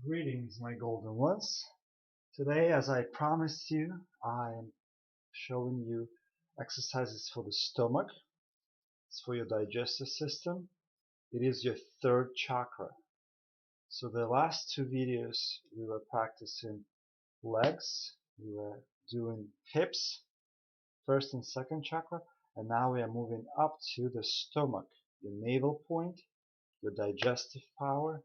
Greetings, my golden ones. Today, as I promised you, I am showing you exercises for the stomach. It's for your digestive system. It is your third chakra. So the last two videos we were practicing legs, we were doing hips, first and second chakra, and now we are moving up to the stomach, your navel point, your digestive power.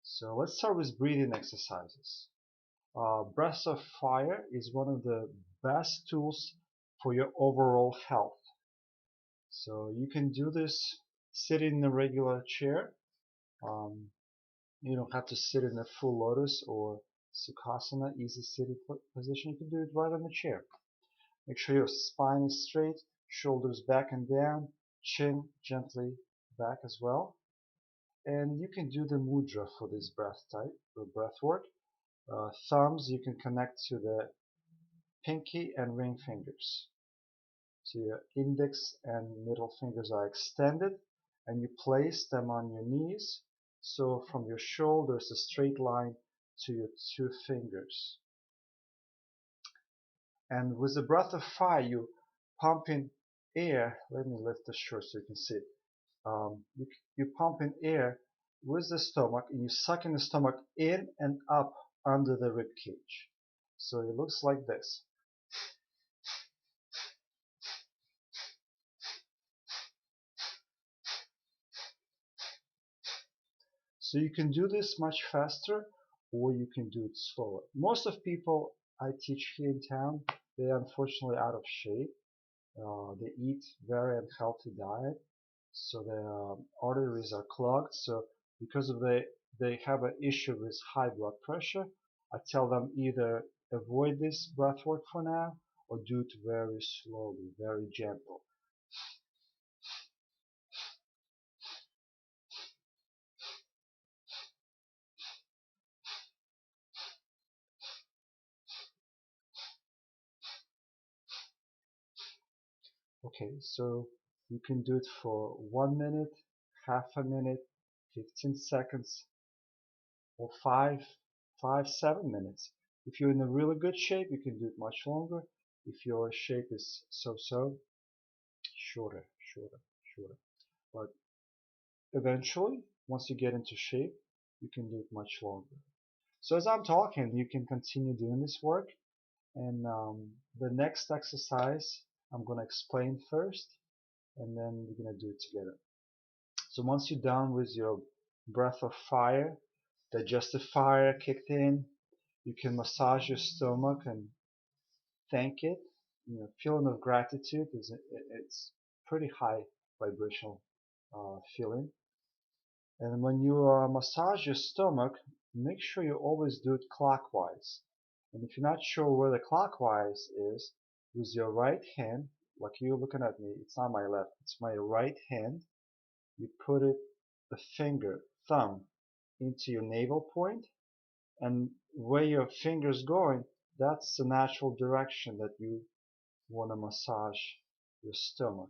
So let's start with breathing exercises. Breath of fire is one of the best tools for your overall health. So you can do this sitting in a regular chair. Um, you don't have to sit in a full lotus or sukhasana, easy sitting position. You can do it right on the chair. Make sure your spine is straight, shoulders back and down, chin gently back as well. And you can do the mudra for this breath type, or breath work. Thumbs you can connect to the pinky and ring fingers. So your index and middle fingers are extended and you place them on your knees. So from your shoulders a straight line to your two fingers. And with the breath of fire you pump in air. Let me lift the shirt so you can see it. You pump in air with the stomach and you suck in the stomach in and up under the rib cage. So it looks like this. So you can do this much faster or you can do it slower. Most of people I teach here in town, they are unfortunately out of shape. They eat very unhealthy diet, so their arteries are clogged. So because of they have an issue with high blood pressure, I tell them either avoid this breath work for now or do it very slowly, very gentle. Okay, so you can do it for 1 minute, half a minute, 15 seconds, or 7 minutes. If you're in a really good shape, you can do it much longer. If your shape is so-so, shorter, shorter, shorter. But eventually, once you get into shape, you can do it much longer. So as I'm talking, you can continue doing this work. And the next exercise I'm going to explain first, and then we're going to do it together. So once you're done with your breath of fire, digestive fire kicked in, you can massage your stomach and thank it. You know, feeling of gratitude is it's pretty high vibrational feeling. And when you massage your stomach, make sure you always do it clockwise. And if you're not sure where the clockwise is, with your right hand, like you're looking at me, it's not my left, it's my right hand. You put it, the finger, thumb, into your navel point, and where your finger's going, that's the natural direction that you want to massage your stomach.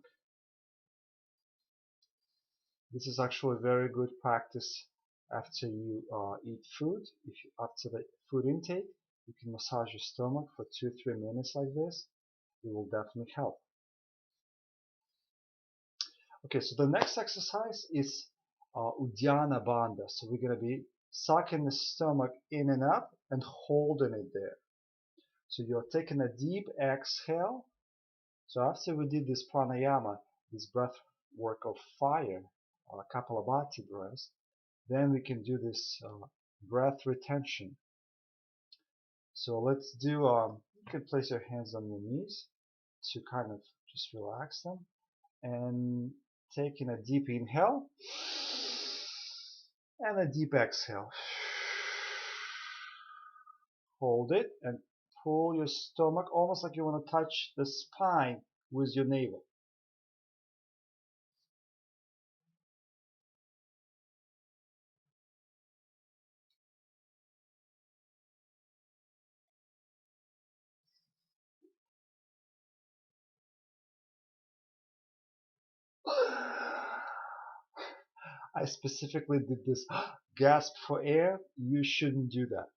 This is actually a very good practice after you eat food. If you, after the food intake, you can massage your stomach for 2-3 minutes like this. It will definitely help. Okay, so the next exercise is Uddiyana Bandha. So we're going to be sucking the stomach in and up and holding it there. So you're taking a deep exhale. So after we did this pranayama, this breath work of fire, Kapalabhati breath, then we can do this breath retention. So let's do, you can place your hands on your knees to kind of just relax them. And taking a deep inhale and a deep exhale. Hold it and pull your stomach almost like you want to touch the spine with your navel. I specifically did this gasp for air, you shouldn't do that.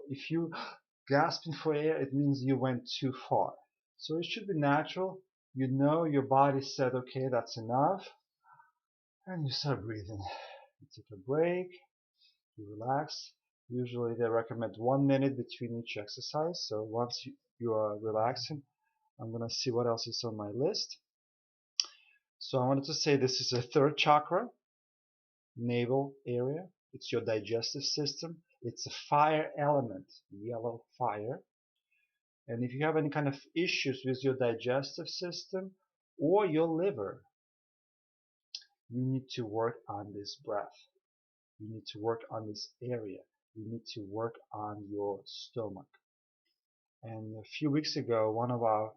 If you gasping for air, it means you went too far. So it should be natural. You know your body said, okay, that's enough. And you start breathing. You take a break, you relax. Usually they recommend 1 minute between each exercise. So once you are relaxing, I'm going to see what else is on my list. So I wanted to say this is a third chakra, navel area. It's your digestive system. It's a fire element, yellow fire. And if you have any kind of issues with your digestive system or your liver, you need to work on this breath. You need to work on this area. You need to work on your stomach. And a few weeks ago, one of our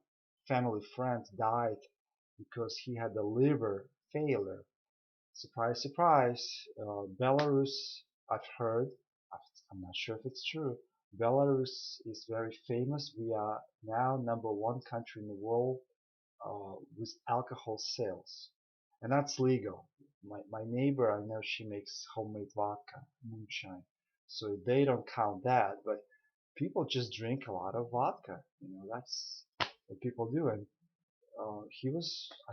family friends died because he had a liver failure. Surprise, surprise. Belarus, I've heard, I'm not sure if it's true. Belarus is very famous. We are now #1 country in the world with alcohol sales. And that's legal. My neighbor, I know she makes homemade vodka, moonshine. So they don't count that, but people just drink a lot of vodka. That's what people do. And I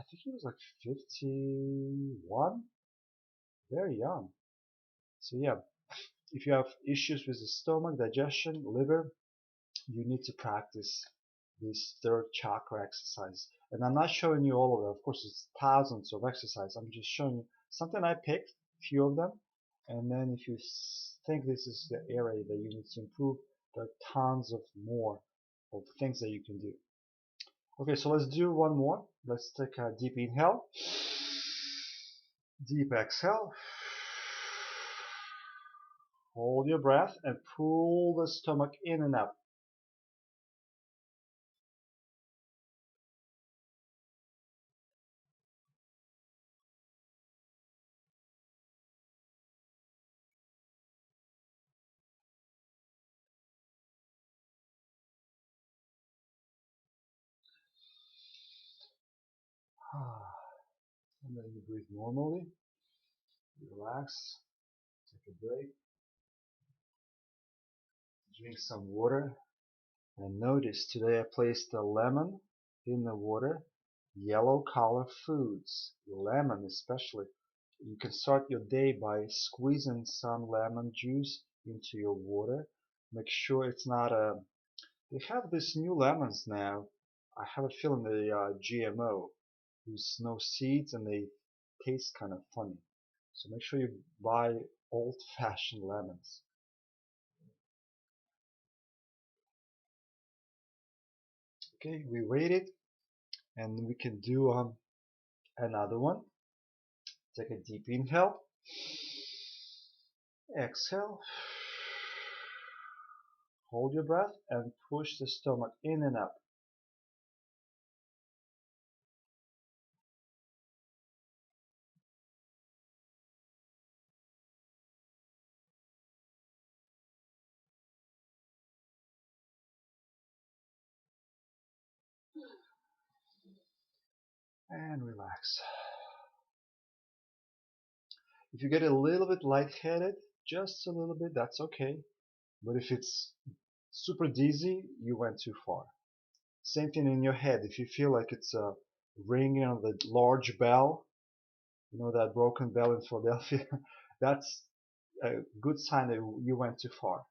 think he was like 51, very young. So yeah, if you have issues with the stomach, digestion, liver, you need to practice this third chakra exercise. And I'm not showing you all of them. Of course, it's thousands of exercises. I'm just showing you something I picked, a few of them. And then if you think this is the area that you need to improve, there are tons of more of things that you can do. Okay, so let's do one more. Let's take a deep inhale, deep exhale. Hold your breath and pull the stomach in and up. And then you breathe normally. Relax. Take a break. Drink some water. And notice today I placed a lemon in the water. Yellow color foods. Lemon especially. You can start your day by squeezing some lemon juice into your water. Make sure it's not a... They have these new lemons now. I have a feeling they are GMO. There's no seeds and they taste kind of funny. So make sure you buy old-fashioned lemons. Okay, we waited and we can do another one. Take a deep inhale. Exhale. Hold your breath and push the stomach in and up. And relax. If you get a little bit lightheaded, just a little bit, that's okay. But if it's super dizzy, you went too far. Same thing in your head. If you feel like it's a ringing of a large bell, you know that broken bell in Philadelphia, that's a good sign that you went too far.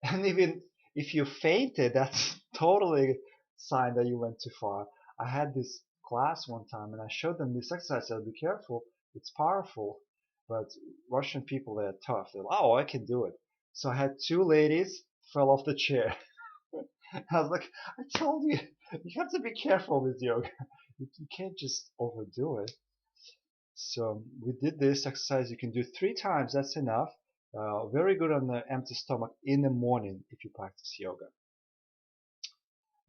And even if you fainted, that's totally a sign that you went too far. I had this class one time and I showed them this exercise. I said, be careful, it's powerful. But Russian people, they're tough. They're like, oh, I can do it. So I had two ladies fell off the chair. I was like, I told you, you have to be careful with yoga. You can't just overdo it. So we did this exercise. You can do 3 times. That's enough. Very good on the empty stomach in the morning if you practice yoga.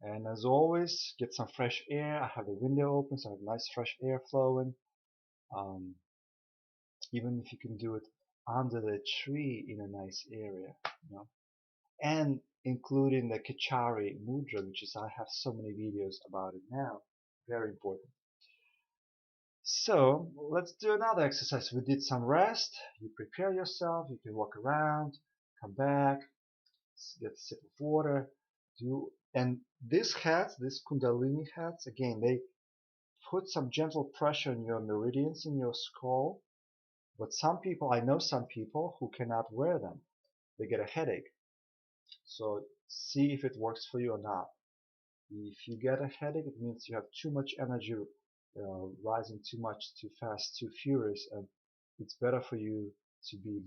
And as always, get some fresh air. I have the window open, so I have nice fresh air flowing. Even if you can do it under the tree in a nice area, and including the Kachari mudra, which is I have so many videos about it now. Very important. So let's do another exercise. We did some rest. You prepare yourself. You can walk around, come back, get a sip of water. And these heads, these Kundalini heads, again, they put some gentle pressure on your meridians in your skull. But some people, I know some people who cannot wear them. They get a headache. So see if it works for you or not. If you get a headache, it means you have too much energy rising too much, too fast, too furious, and it's better for you to be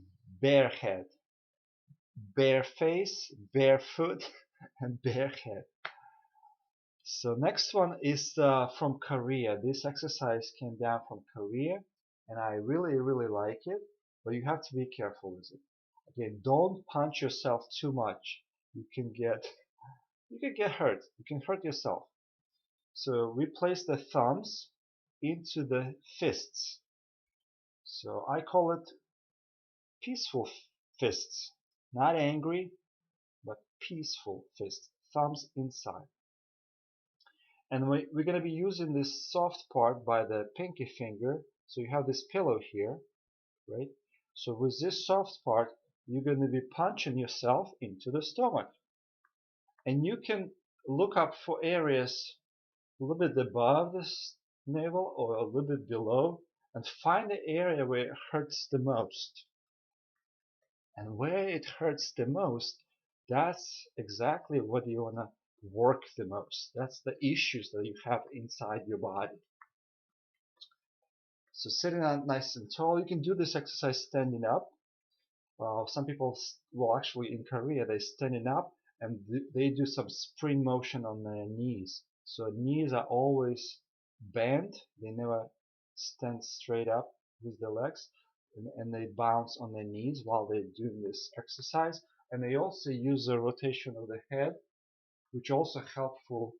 bare head, bare face, bare foot, and bare head. So next one is from Korea. This exercise came down from Korea, and I really like it, but you have to be careful with it. Again, don't punch yourself too much. You can get hurt. You can hurt yourself. So we place the thumbs into the fists. So I call it peaceful fists. Not angry, but peaceful fists. Thumbs inside. And we're going to be using this soft part by the pinky finger. So you have this pillow here, right? So with this soft part, you're going to be punching yourself into the stomach. And you can look up for areas a little bit above the navel or a little bit below and find the area where it hurts the most. And where it hurts the most, that's exactly what you want to work the most. That's the issues that you have inside your body. So sitting up nice and tall, you can do this exercise standing up. Some people, well, actually in Korea, they're standing up and they do some spring motion on their knees. So knees are always bent. They never stand straight up with the legs. And they bounce on their knees while they're doing this exercise. And they also use the rotation of the head, which also helpful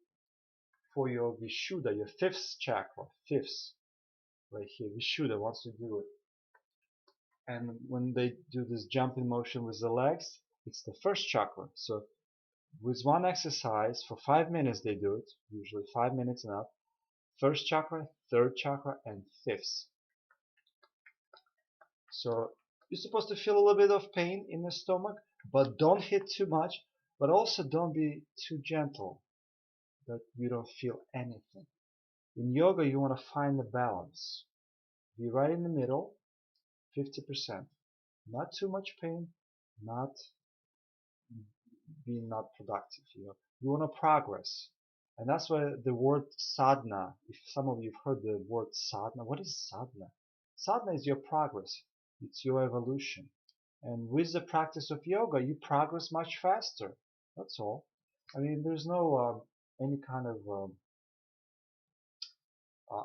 for your Vishuddha, your fifth chakra, fifth, right here, Vishuddha, once you do it. And when they do this jumping motion with the legs, it's the first chakra. So with one exercise, for 5 minutes they do it, usually 5 minutes enough. First chakra, third chakra, and fifth. So you're supposed to feel a little bit of pain in the stomach, but don't hit too much, but also don't be too gentle that you don't feel anything. In yoga, you want to find the balance. Be right in the middle, 50%. Not too much pain, not being not productive. You want to progress. And that's why the word sadhana, if some of you have heard the word sadhana, what is sadhana? Sadhana is your progress. It's your evolution. And with the practice of yoga, you progress much faster. That's all. I mean, there's no any kind of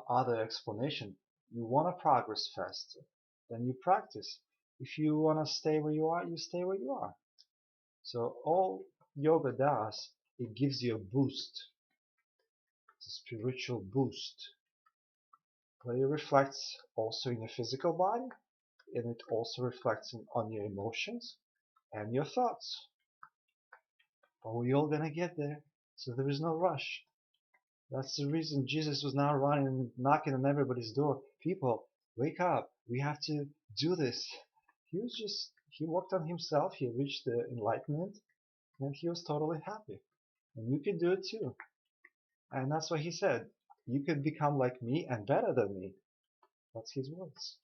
other explanation. You want to progress faster, then you practice. If you want to stay where you are, you stay where you are. So all yoga does, it gives you a boost. It's a spiritual boost. But it reflects also in your physical body, and it also reflects on your emotions and your thoughts. But we're all gonna get there, so there is no rush. That's the reason Jesus was now running, knocking on everybody's door. People, wake up! We have to do this. He worked on himself. He reached the enlightenment, and he was totally happy. And you can do it too. And that's what he said. You can become like me and better than me. That's his words.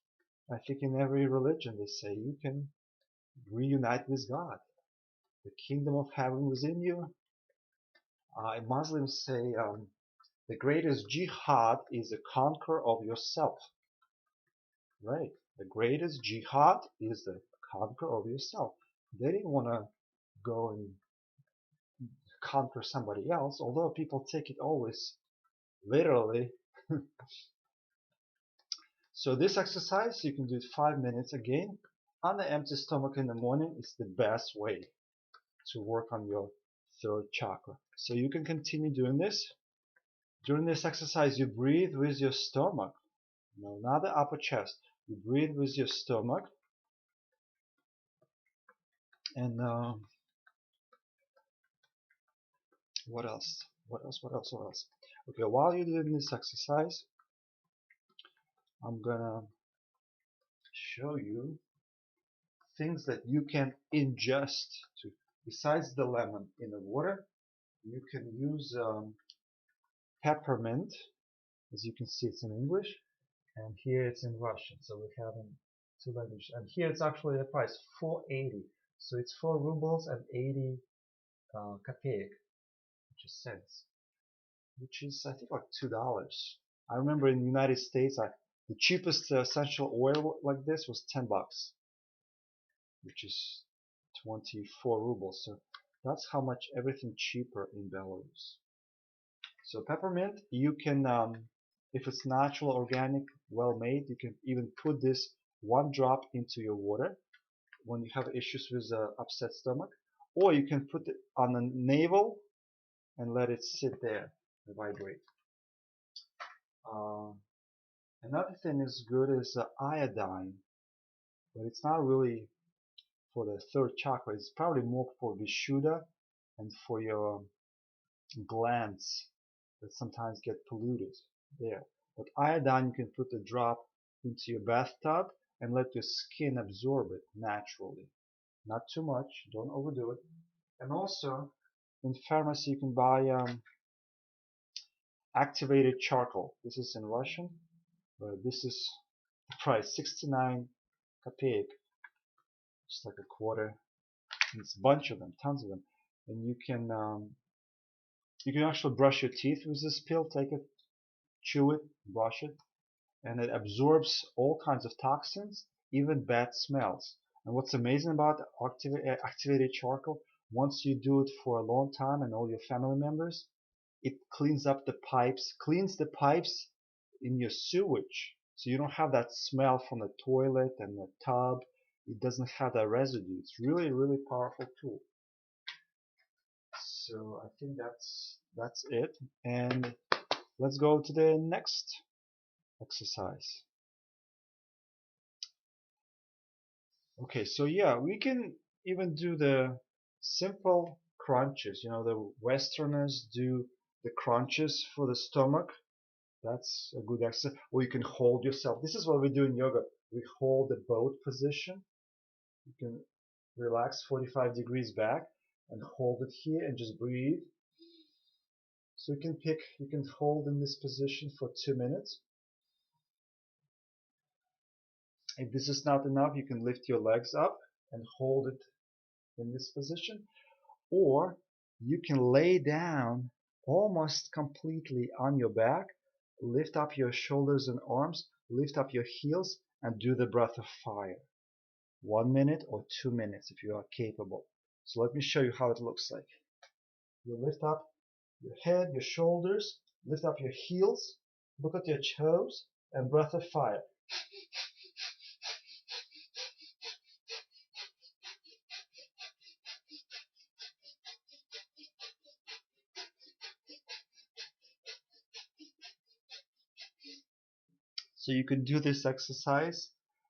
I think in every religion they say you can reunite with God. The kingdom of heaven within you. Muslims say the greatest jihad is the conquer of yourself. Right. The greatest jihad is the conquer of yourself. They didn't want to go and conquer somebody else, although people take it always literally. So this exercise, you can do it 5 minutes again. On the empty stomach in the morning is the best way to work on your third chakra. So you can continue doing this. During this exercise, you breathe with your stomach. No, not the upper chest. You breathe with your stomach. And what else? What else? Okay, while you're doing this exercise, I'm gonna show you things that you can ingest to. Besides the lemon in the water, you can use peppermint. As you can see, it's in English, and here it's in Russian. So we have in two languages. And here it's actually the price, 4.80. So it's 4 rubles and 80 kopeek, which is cents, which is I think like $2. I remember in the United States, the cheapest essential oil like this was $10, which is 24 rubles. So that's how much everything cheaper in Belarus. So peppermint, you can, if it's natural, organic, well made, you can even put this 1 drop into your water when you have issues with upset stomach, or you can put it on the navel and let it sit there and vibrate. Uh, Another thing is good is iodine, but it's not really for the third chakra. It's probably more for Vishuddha and for your glands that sometimes get polluted there. But iodine, you can put a drop into your bathtub and let your skin absorb it naturally. Not too much, don't overdo it. And also, in pharmacy, you can buy activated charcoal. This is in Russian, but this is the price, 69 kopeek, just like a quarter. And it's a bunch of them, tons of them. And you can actually brush your teeth with this pill. Take it, chew it, brush it, and it absorbs all kinds of toxins, even bad smells. And what's amazing about activated charcoal, once you do it for a long time and all your family members, it cleans up the pipes, cleans the pipes in your sewage. So you don't have that smell from the toilet and the tub. It doesn't have that residue. It's really, really powerful tool. So I think that's it. And let's go to the next exercise. Okay, so yeah, we can even do the simple crunches. You know, the Westerners do the crunches for the stomach. That's a good exercise. Or you can hold yourself. This is what we do in yoga. We hold the boat position. You can relax 45 degrees back and hold it here and just breathe. So you can hold in this position for 2 minutes. If this is not enough, you can lift your legs up and hold it in this position. Or you can lay down almost completely on your back, lift up your shoulders and arms, lift up your heels, and do the breath of fire. 1 minute or 2 minutes if you are capable. So let me show you how it looks like. You lift up your head, your shoulders, lift up your heels, look at your toes, and breath of fire. So you can do this exercise.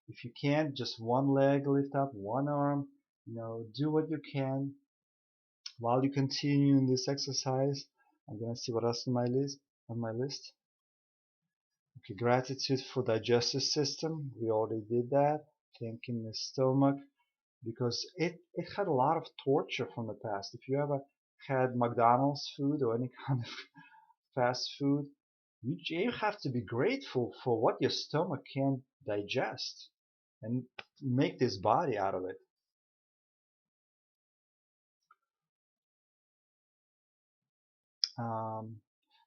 If you can't, just one leg lift up, one arm, do what you can. While you continue in this exercise, I'm gonna see what else on my list. Okay, gratitude for digestive system. We already did that. Thanking the stomach, because it had a lot of torture from the past. If you ever had McDonald's food or any kind of fast food, you have to be grateful for what your stomach can digest and make this body out of it.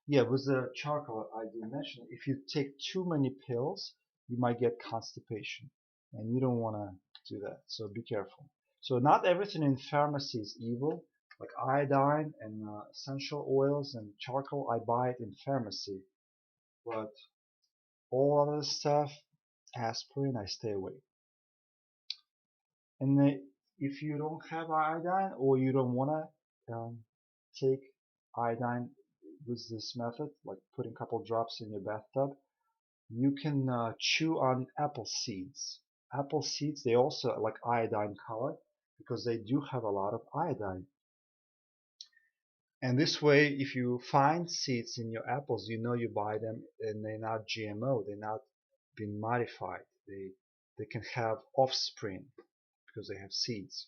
Yeah, with the charcoal, I did mention, if you take too many pills, you might get constipation, and you don't want to do that. So be careful. So not everything in pharmacy is evil. Like iodine and essential oils and charcoal, I buy it in pharmacy. But all other stuff, aspirin, I stay away. And if you don't have iodine or you don't want to take iodine with this method, like putting a couple drops in your bathtub, you can chew on apple seeds. Apple seeds, they also are like iodine color because they do have a lot of iodine. And this way, if you find seeds in your apples, you know you buy them and they're not GMO, they're not been modified. They can have offspring because they have seeds.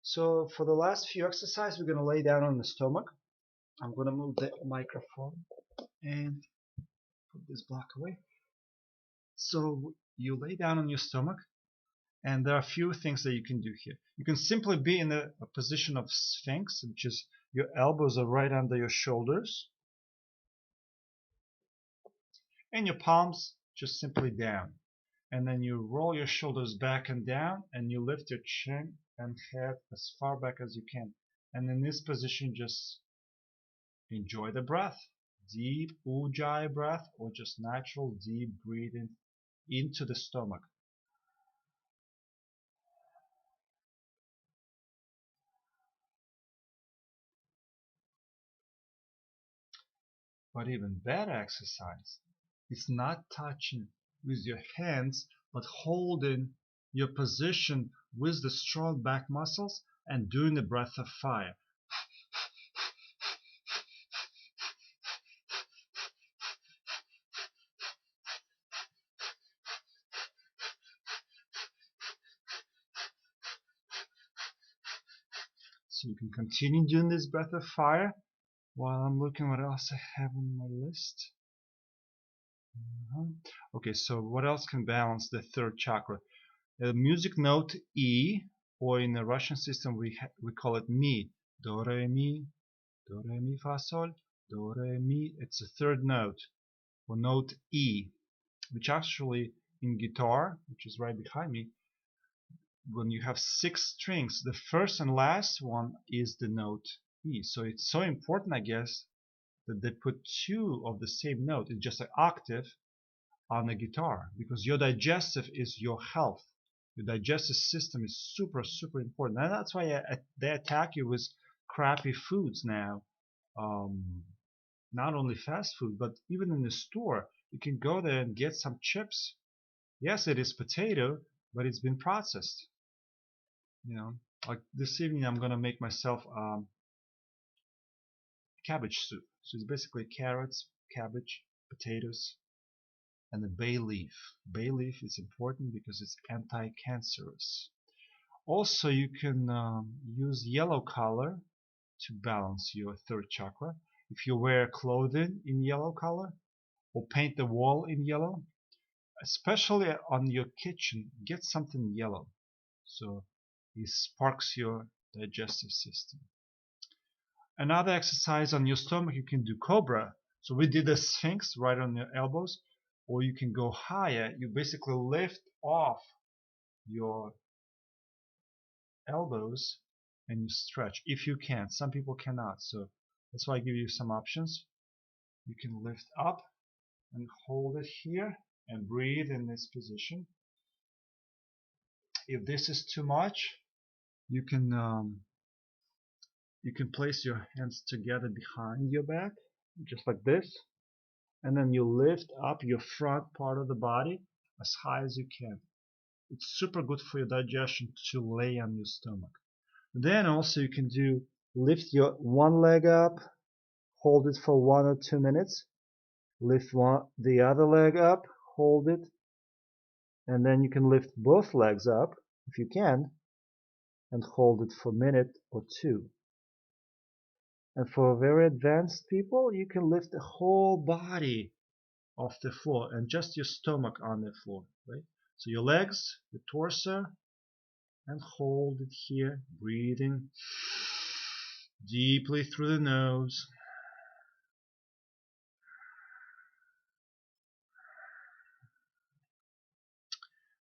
So for the last few exercises, we're going to lay down on the stomach. I'm going to move the microphone and put this block away. So you lay down on your stomach, and there are a few things that you can do here. You can simply be in a position of Sphinx, which is your elbows are right under your shoulders, and your palms just simply down. And then you roll your shoulders back and down, and you lift your chin and head as far back as you can. And in this position, just enjoy the breath. Deep ujjayi breath, or just natural deep breathing into the stomach. But even better exercise is not touching with your hands, but holding your position with the strong back muscles and doing the breath of fire. So you can continue doing this breath of fire while I'm looking what else I have on my list. Okay, so what else can balance the third chakra? The music note E, or in the Russian system we call it mi. Do, re, mi, fa, sol, do, re, mi. It's the third note, or note E, which actually in guitar, which is right behind me, when you have 6 strings, the first and last one is the note E. So it's so important, I guess, that they put 2 of the same note. It's just an octave on the guitar, because your digestive is your health. Your digestive system is super important, and that's why they attack you with crappy foods now. Not only fast food, but even in the store, you can go there and get some chips. Yes, it is potato, but it's been processed. You know, like this evening, I'm gonna make myself cabbage soup. So it's basically carrots, cabbage, potatoes, and the bay leaf. Bay leaf is important because it's anti-cancerous. Also, you can use yellow color to balance your third chakra. If you wear clothing in yellow color, or paint the wall in yellow, especially on your kitchen, get something yellow, so it sparks your digestive system. Another exercise on your stomach, you can do cobra. So we did the Sphinx right on your elbows, or you can go higher. You basically lift off your elbows and you stretch if you can. Some people cannot, so that's why I give you some options. You can lift up and hold it here and breathe in this position. If this is too much, you can place your hands together behind your back, just like this, and then you lift up your front part of the body as high as you can. It's super good for your digestion to lay on your stomach. Then also you can lift your one leg up, hold it for 1 or 2 minutes, lift the other leg up, hold it, and then you can lift both legs up if you can, and hold it for a minute or 2. And for very advanced people, you can lift the whole body off the floor and just your stomach on the floor, right? So your legs, the torso, and hold it here, breathing deeply through the nose.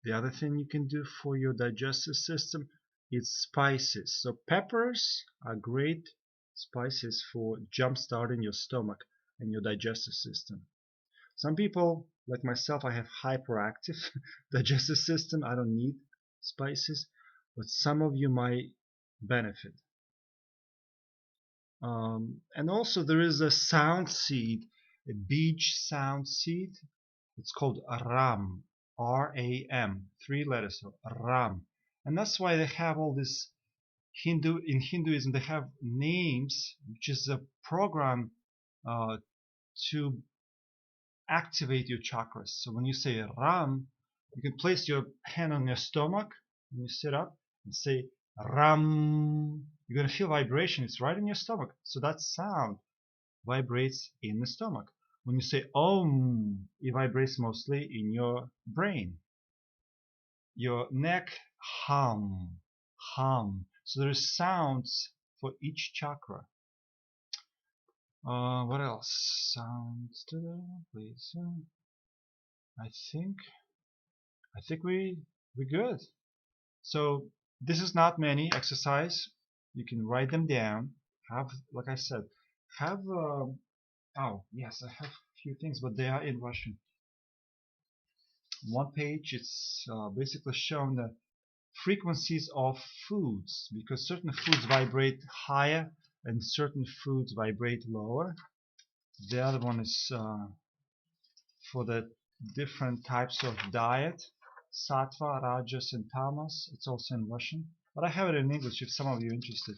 The other thing you can do for your digestive system is spices. So peppers are great spices for jump-starting your stomach and your digestive system. Some people, like myself, I have hyperactive digestive system. I don't need spices, but some of you might benefit. And also there is a sound seed, a beach sound seed. It's called Ram, R-A-M, 3 letters, so Ram. And that's why they have all this in Hinduism, they have names, which is a program to activate your chakras. So when you say Ram, you can place your hand on your stomach when you sit up and say Ram. You're going to feel vibration. It's right in your stomach. So that sound vibrates in the stomach. When you say Om, it vibrates mostly in your brain. Your neck, hum, hum. So there's sounds for each chakra. What else? Sounds today, please. I think we're good. So this is not many exercise. You can write them down. Have, like I said, have. Oh yes, I have a few things, but they are in Russian. One page, it's basically showing the frequencies of foods, because certain foods vibrate higher and certain foods vibrate lower. The other one is for the different types of diet, sattva, rajas, and tamas. It's also in Russian, but I have it in English if some of you are interested.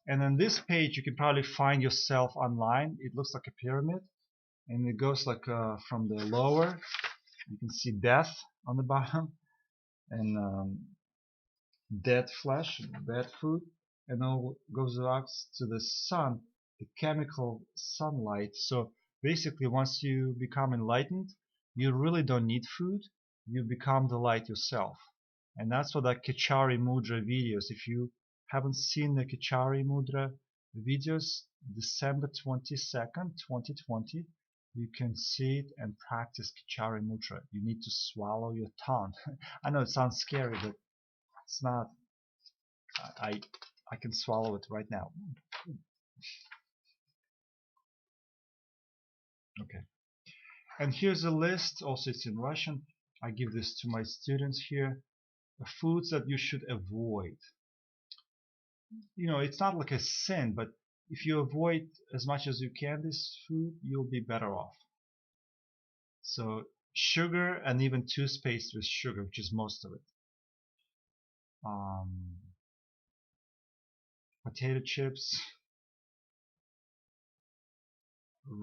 And on this page, you can probably find yourself online. It looks like a pyramid, and it goes like from the lower. You can see death on the bottom, and dead flesh, bad food, and all goes up to the sun, the chemical sunlight. So basically, once you become enlightened, you really don't need food. You become the light yourself. And that's what the Kachari Mudra videos. If you haven't seen the Kachari Mudra videos, December 22nd, 2020, you can see it and practice Kachari Mudra. You need to swallow your tongue. I know it sounds scary, but it's not. I can swallow it right now. Okay. And here's a list. Also, it's in Russian. I give this to my students here. Foods that you should avoid. You know, it's not like a sin, but if you avoid as much as you can this food, you'll be better off. So sugar and even toothpaste with sugar, which is most of it. Potato chips, you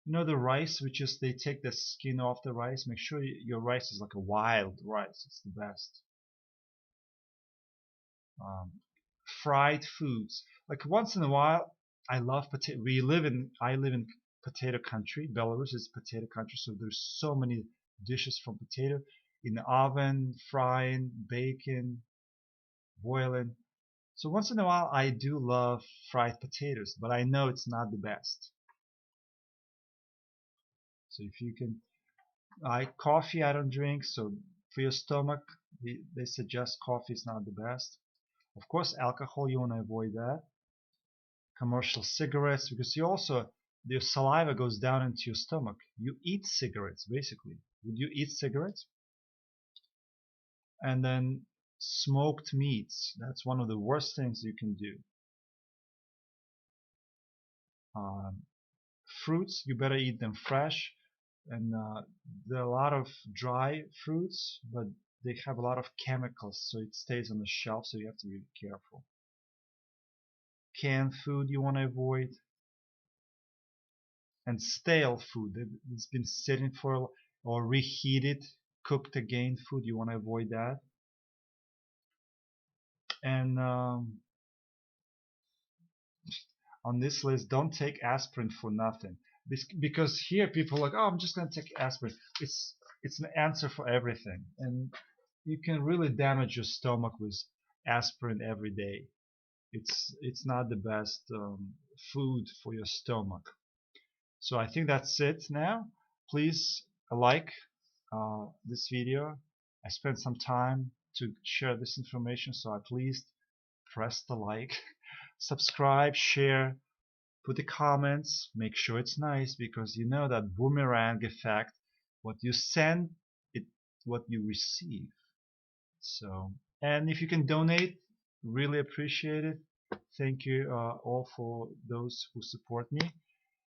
know the rice, which is they take the skin off the rice. Make sure your rice is like a wild rice. It's the best. Fried foods. Like once in a while, I love potato. I live in potato country. Belarus is potato country, so there's so many dishes from potato in the oven, frying, baking, boiling. So once in a while, I do love fried potatoes, but I know it's not the best. So if you can, coffee I don't drink. So for your stomach, they suggest coffee is not the best. Of course, alcohol, you want to avoid that. Commercial cigarettes, because your saliva goes down into your stomach. You eat cigarettes, basically. Would you eat cigarettes? And then smoked meats. That's one of the worst things you can do. Fruits, you better eat them fresh. And there are a lot of dry fruits, but they have a lot of chemicals, so it stays on the shelf, so you have to be careful. Canned food you want to avoid. And stale food that's been sitting for, or reheated, cooked again food, you want to avoid that. And on this list, don't take aspirin for nothing, because here people are like, oh, I'm just going to take aspirin. It's an answer for everything, and you can really damage your stomach with aspirin every day. It's not the best food for your stomach. So I think that's it now. Please like this video. I spent some time to share this information, so at least press the like, subscribe, share, put the comments, make sure it's nice, because you know that boomerang effect. What you send, what you receive. So, and if you can donate, really appreciate it. Thank you all for those who support me.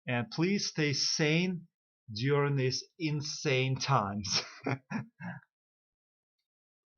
And please stay sane during these insane times.